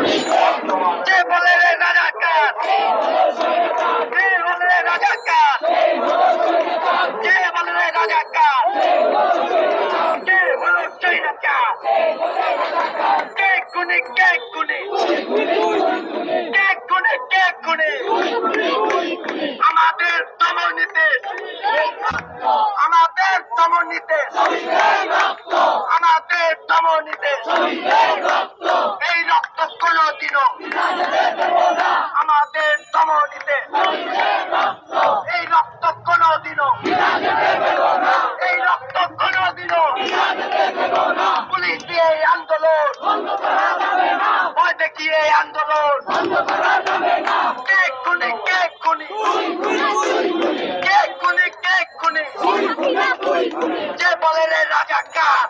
যে বলে রে রাজাকার, যে বলে রে রাজাকার, যে বলে রে রাজাকার, যে বলে চৈরাচার, কে খুনি কে খুনি, কে খুনি কে খুনি, আমাদের দমনীতে, আমাদের দমনীতে, আমাদের দমনীতে এই রক্ত কোনদিনও আমাদের দমনীতে, এই রক্ত কোনদিনও, এই রক্ত কোনদিনও পুলিশ দিয়ে এই আন্দোলন, ভয় দেখিয়ে এই আন্দোলন, কে খুনি কে খুনি, কে খুনি কে খুনি, যে বলে রে রাজাকার।